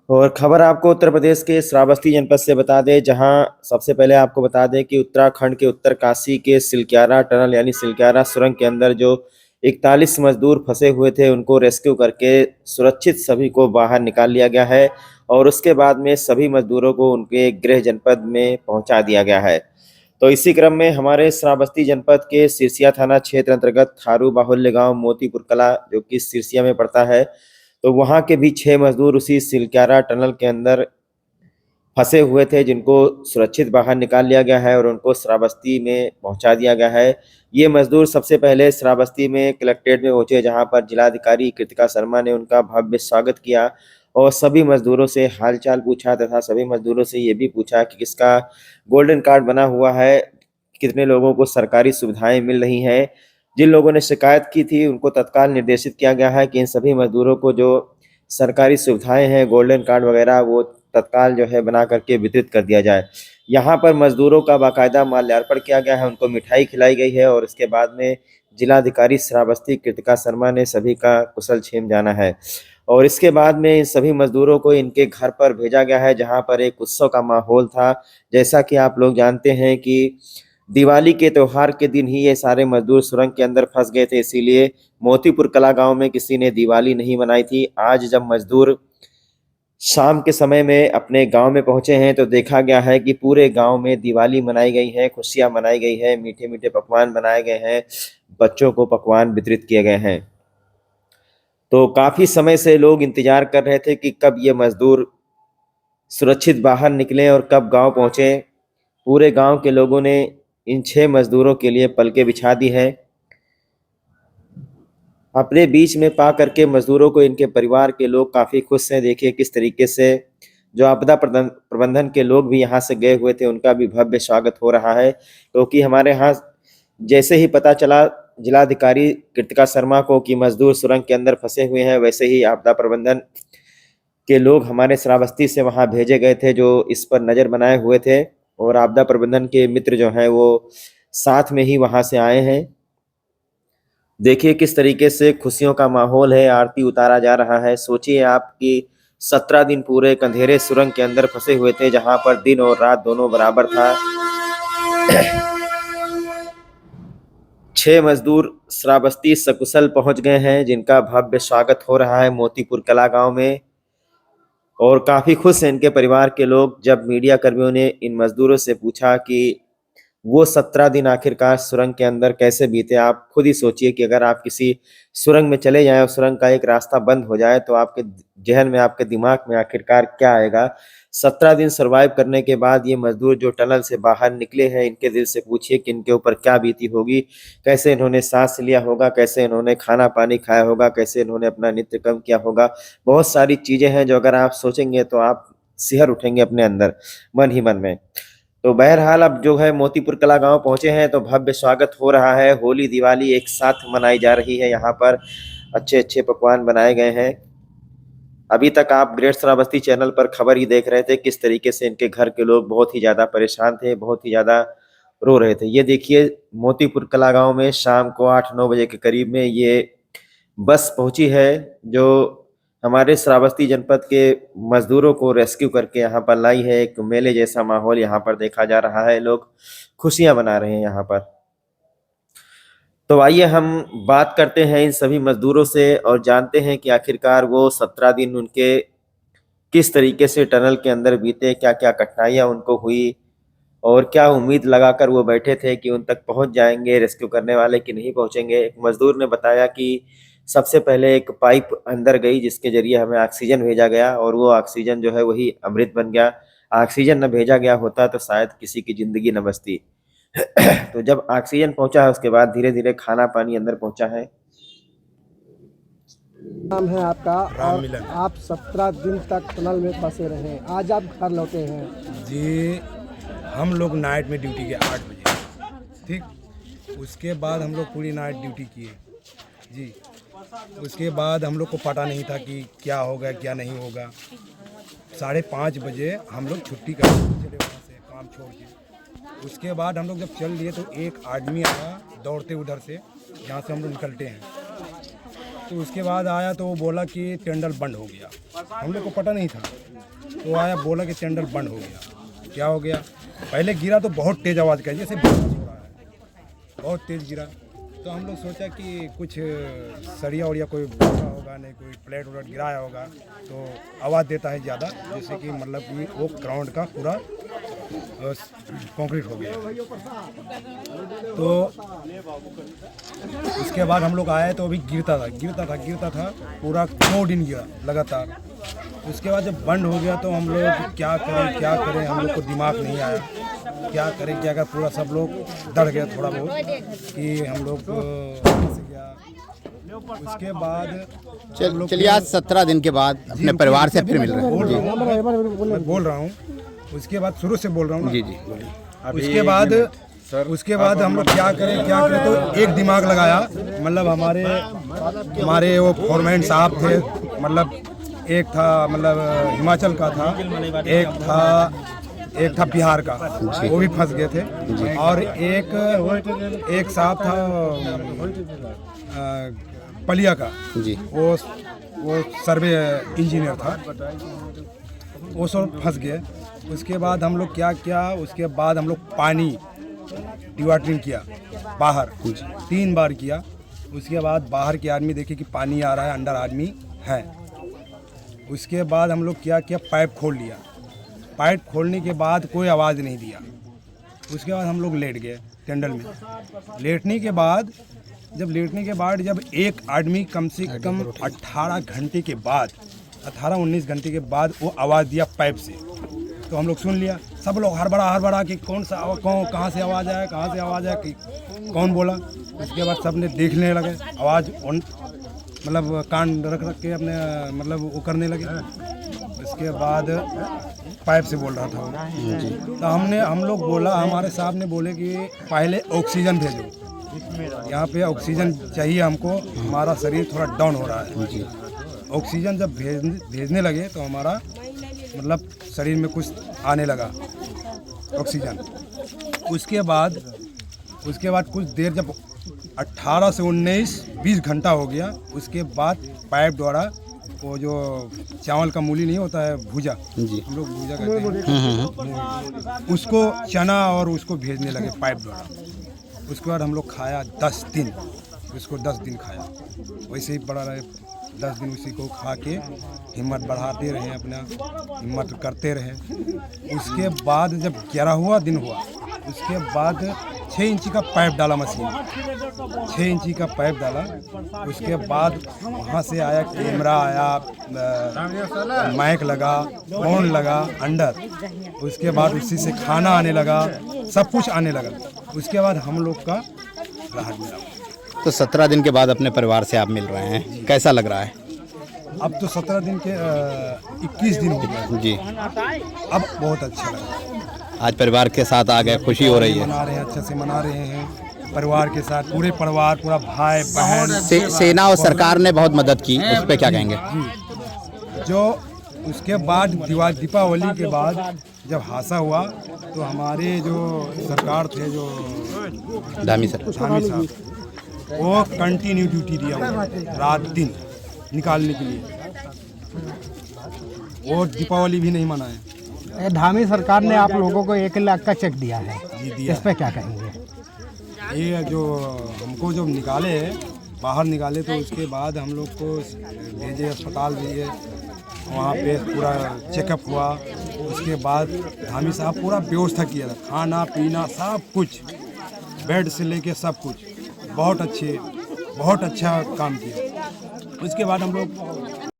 और खबर आपको उत्तर प्रदेश के श्रावस्ती जनपद से बता दें, जहां सबसे पहले आपको बता दें कि उत्तराखंड के उत्तरकाशी के सिलक्यारा टनल यानी सिलक्यारा सुरंग के अंदर जो 41 मजदूर फंसे हुए थे उनको रेस्क्यू करके सुरक्षित सभी को बाहर निकाल लिया गया है। और उसके बाद में सभी मजदूरों को उनके गृह जनपद में पहुंचा दिया गया है। तो इसी क्रम में हमारे श्रावस्ती जनपद के सिरसिया थाना क्षेत्र अंतर्गत थारू बाहुल्य गांव मोतीपुर कला जो कि सिरसिया में पड़ता है, तो वहां के भी 6 मजदूर उसी सिलक्यारा टनल के अंदर फंसे हुए थे, जिनको सुरक्षित बाहर निकाल लिया गया है और उनको श्रावस्ती में पहुंचा दिया गया है। ये मजदूर सबसे पहले श्रावस्ती में कलेक्ट्रेट में पहुंचे, जहां पर जिलाधिकारी कृतिका शर्मा ने उनका भव्य स्वागत किया और सभी मजदूरों से हालचाल पूछा तथा सभी मजदूरों से ये भी पूछा कि किसका गोल्डन कार्ड बना हुआ है, कितने लोगों को सरकारी सुविधाएं मिल रही हैं। जिन लोगों ने शिकायत की थी उनको तत्काल निर्देशित किया गया है कि इन सभी मजदूरों को जो सरकारी सुविधाएं हैं, गोल्डन कार्ड वगैरह, वो तत्काल जो है बना करके वितरित कर दिया जाए। यहाँ पर मजदूरों का बाकायदा माल्यार्पण किया गया है, उनको मिठाई खिलाई गई है और इसके बाद में जिलाधिकारी श्रावस्ती कृतिका शर्मा ने सभी का कुशल क्षेम जाना है। और इसके बाद में इन सभी मजदूरों को इनके घर पर भेजा गया है, जहाँ पर एक उत्सव का माहौल था। जैसा कि आप लोग जानते हैं कि दिवाली के त्योहार के दिन ही ये सारे मजदूर सुरंग के अंदर फंस गए थे, इसीलिए मोतीपुर कला गांव में किसी ने दिवाली नहीं मनाई थी। आज जब मजदूर शाम के समय में अपने गांव में पहुंचे हैं तो देखा गया है कि पूरे गांव में दिवाली मनाई गई है, खुशियां मनाई गई है, मीठे मीठे पकवान बनाए गए हैं, बच्चों को पकवान वितरित किए गए हैं। तो काफी समय से लोग इंतजार कर रहे थे कि कब ये मजदूर सुरक्षित बाहर निकले और कब गांव पहुंचे। पूरे गांव के लोगों ने इन 6 मजदूरों के लिए पलके बिछा दी है। अपने बीच में पा करके मजदूरों को इनके परिवार के लोग काफी खुश हैं। देखिए किस तरीके से जो आपदा प्रबंधन के लोग भी यहाँ से गए हुए थे उनका भी भव्य स्वागत हो रहा है, क्योंकि हमारे यहाँ जैसे ही पता चला जिलाधिकारी कृतिका शर्मा को कि मजदूर सुरंग के अंदर फंसे हुए हैं, वैसे ही आपदा प्रबंधन के लोग हमारे श्रावस्ती से वहां भेजे गए थे जो इस पर नजर बनाए हुए थे। और आपदा प्रबंधन के मित्र जो हैं वो साथ में ही वहां से आए हैं। देखिए किस तरीके से खुशियों का माहौल है, आरती उतारा जा रहा है। सोचिए आप कि 17 दिन पूरे एक अंधेरे सुरंग के अंदर फंसे हुए थे, जहां पर दिन और रात दोनों बराबर था। 6 मजदूर श्रावस्ती सकुशल पहुंच गए हैं, जिनका भव्य स्वागत हो रहा है मोतीपुर कला गांव में। और काफी खुश हैं इनके परिवार के लोग। जब मीडिया कर्मियों ने इन मजदूरों से पूछा कि वो 17 दिन आखिरकार सुरंग के अंदर कैसे बीते, आप खुद ही सोचिए कि अगर आप किसी सुरंग में चले जाएं और सुरंग का एक रास्ता बंद हो जाए तो आपके जहन में, आपके दिमाग में आखिरकार क्या आएगा। 17 दिन सरवाइव करने के बाद ये मजदूर जो टनल से बाहर निकले हैं, इनके दिल से पूछिए कि इनके ऊपर क्या बीती होगी, कैसे इन्होंने सांस लिया होगा, कैसे इन्होंने खाना पानी खाया होगा, कैसे इन्होंने अपना नित्य कर्म किया होगा। बहुत सारी चीजें हैं जो अगर आप सोचेंगे तो आप सिहर उठेंगे अपने अंदर, मन ही मन में। तो बहरहाल अब जो है मोतीपुर कला गांव पहुंचे हैं तो भव्य स्वागत हो रहा है। होली दिवाली एक साथ मनाई जा रही है यहाँ पर, अच्छे अच्छे पकवान बनाए गए हैं। अभी तक आप ग्रेट श्रावस्ती चैनल पर खबर ही देख रहे थे किस तरीके से इनके घर के लोग बहुत ही ज्यादा परेशान थे, बहुत ही ज्यादा रो रहे थे। ये देखिए मोतीपुर कला गांव में शाम को 8-9 बजे के करीब में ये बस पहुंची है, जो हमारे श्रावस्ती जनपद के मजदूरों को रेस्क्यू करके यहाँ पर लाई है। एक मेले जैसा माहौल यहाँ पर देखा जा रहा है, लोग खुशियां मना रहे हैं यहाँ पर। तो आइए हम बात करते हैं इन सभी मजदूरों से और जानते हैं कि आखिरकार वो 17 दिन उनके किस तरीके से टनल के अंदर बीते, क्या क्या कठिनाइयां उनको हुई और क्या उम्मीद लगाकर वो बैठे थे कि उन तक पहुंच जाएंगे रेस्क्यू करने वाले कि नहीं पहुंचेंगे। एक मजदूर ने बताया कि सबसे पहले एक पाइप अंदर गई जिसके जरिए हमें ऑक्सीजन भेजा गया और वो ऑक्सीजन जो है वही अमृत बन गया। ऑक्सीजन न भेजा गया होता तो शायद किसी की जिंदगी न बचती। तो जब ऑक्सीजन पहुंचा है उसके बाद धीरे धीरे खाना पानी अंदर पहुंचा है। नाम है आपका? राम और मिलन। आप 17 दिन तक टनल में फंसे रहे, आज आप घर लौटे हैं। जी, हम लोग नाइट में ड्यूटी किए 8 बजे, ठीक। उसके बाद हम लोग पूरी नाइट ड्यूटी किए जी। उसके बाद हम लोग को पता नहीं था कि क्या होगा क्या नहीं होगा। 5:30 बजे हम लोग छुट्टी कर चले वहाँ से काम छोड़ के। उसके बाद हम लोग जब चल लिए तो एक आदमी आया दौड़ते उधर से, जहाँ से हम लोग निकलते हैं। तो उसके बाद आया तो वो बोला कि टेंडर बंद हो गया। हम लोग को पता नहीं था, तो आया बोला कि टेंडर बंद हो गया। क्या हो गया? पहले गिरा तो बहुत तेज़ आवाज़ का, जैसे बारिश हो रहा है, बहुत तेज़ गिरा। तो हम लोग सोचा कि कुछ सरिया उड़िया कोई बोला होगा, नहीं कोई प्लेट व्लेट गिराया होगा, तो आवाज़ देता है ज़्यादा, जैसे कि मतलब कि वो ग्राउंड का पूरा कंक्रीट हो गया। तो उसके बाद हम लोग आए तो अभी गिरता था पूरा 2 दिन गिरा लगातार। उसके बाद जब बंद हो गया तो हम लोग क्या करें, हम लोग को दिमाग नहीं आया क्या करें, पूरा सब लोग डर गए थोड़ा बहुत कि हम लोग फंस गया। उसके बाद चलिए आज 17 दिन के बाद अपने परिवार से फिर मिल रहे हैं। मैं बोल रहा हूँ, उसके बाद शुरू से बोल रहा हूँ ना। जी जी। उसके बाद हम लोग क्या करें तो एक दिमाग लगाया, मतलब हमारे वो फोरमैन साहब थे, मतलब एक था मतलब हिमाचल का था, एक था बिहार का, वो भी फंस गए थे, और एक साहब था पलिया का जी। वो सर्वे इंजीनियर था, वो सब फंस गए। उसके बाद हम लोग क्या किया, उसके बाद हम लोग पानी डिवाटरिंग किया बाहर 3 बार किया। उसके बाद बाहर के आदमी देखे कि पानी आ रहा है, अंदर आदमी है। उसके बाद हम लोग क्या किया, पाइप खोल लिया। पाइप खोलने के बाद कोई आवाज़ नहीं दिया। उसके बाद हम लोग लेट गए टेंडर में। लेटने के बाद जब एक आदमी कम से कम 18-19 घंटे के बाद वो आवाज़ दिया पाइप से, तो हम लोग सुन लिया। सब लोग हड़बड़ा कि कहाँ से आवाज़ आया कि कौन बोला। उसके बाद सब ने देखने लगे, आवाज़ मतलब कान रख के अपने मतलब वो करने लगे। उसके बाद पाइप से बोल रहा था वो। तो हम लोग बोला, हमारे साहब ने बोले कि पहले ऑक्सीजन भेजो, यहाँ पे ऑक्सीजन चाहिए हमको, हमारा शरीर थोड़ा डाउन हो रहा है। ऑक्सीजन जब भेजने लगे तो हमारा मतलब शरीर में कुछ आने लगा ऑक्सीजन। उसके बाद कुछ देर जब 18 से 19-20 घंटा हो गया, उसके बाद पाइप द्वारा वो जो चावल का मूली नहीं होता है, भूजा, हम लोग भूजा कहते हैं, उसको चना और उसको भेजने लगे पाइप द्वारा। उसके बाद हम लोग खाया 10 दिन, उसको 10 दिन खाया, वैसे ही पड़ा रहे 10 दिन, उसी को खा के हिम्मत बढ़ाते रहे, अपना हिम्मत करते रहे। उसके बाद जब 11वां दिन हुआ, उसके बाद 6 इंची का पाइप डाला मशीन, 6 इंची का पाइप डाला। उसके बाद वहाँ से आया कैमरा, आया माइक लगा, फोन लगा अंदर। उसके बाद उसी से खाना आने लगा, सब कुछ आने लगा। उसके बाद हम लोग का राहत मिला। तो 17 दिन के बाद अपने परिवार से आप मिल रहे हैं, कैसा लग रहा है? अब तो 17 दिन के 21 दिन हो गए जी। अब बहुत अच्छा लगा। आज परिवार के साथ आ गए, खुशी हो रही है? मना रहे हैं, अच्छे से मना रहे हैं परिवार के साथ, पूरे परिवार, पूरा भाई बहन। सेना और सरकार ने बहुत मदद की, उस पर क्या कहेंगे? जो उसके बाद दीपावली के बाद जब हादसा हुआ तो हमारे जो सरकार थे, जो धामी सर, वो कंटिन्यू ड्यूटी दिया हुआ, रात दिन निकालने के लिए। वो दीपावली भी नहीं मनाए। धामी सरकार ने आप लोगों को 1 लाख का चेक दिया है, दिया। इस पे क्या कहेंगे? ये जो हमको जब निकाले, बाहर निकाले, तो उसके बाद हम लोग को भेजे अस्पताल, भेजे, वहाँ पे पूरा चेकअप हुआ। उसके बाद धामी साहब पूरा व्यवस्था किया था, खाना पीना सब कुछ, बेड से लेके सब कुछ, बहुत अच्छा काम किया। उसके बाद हम लोग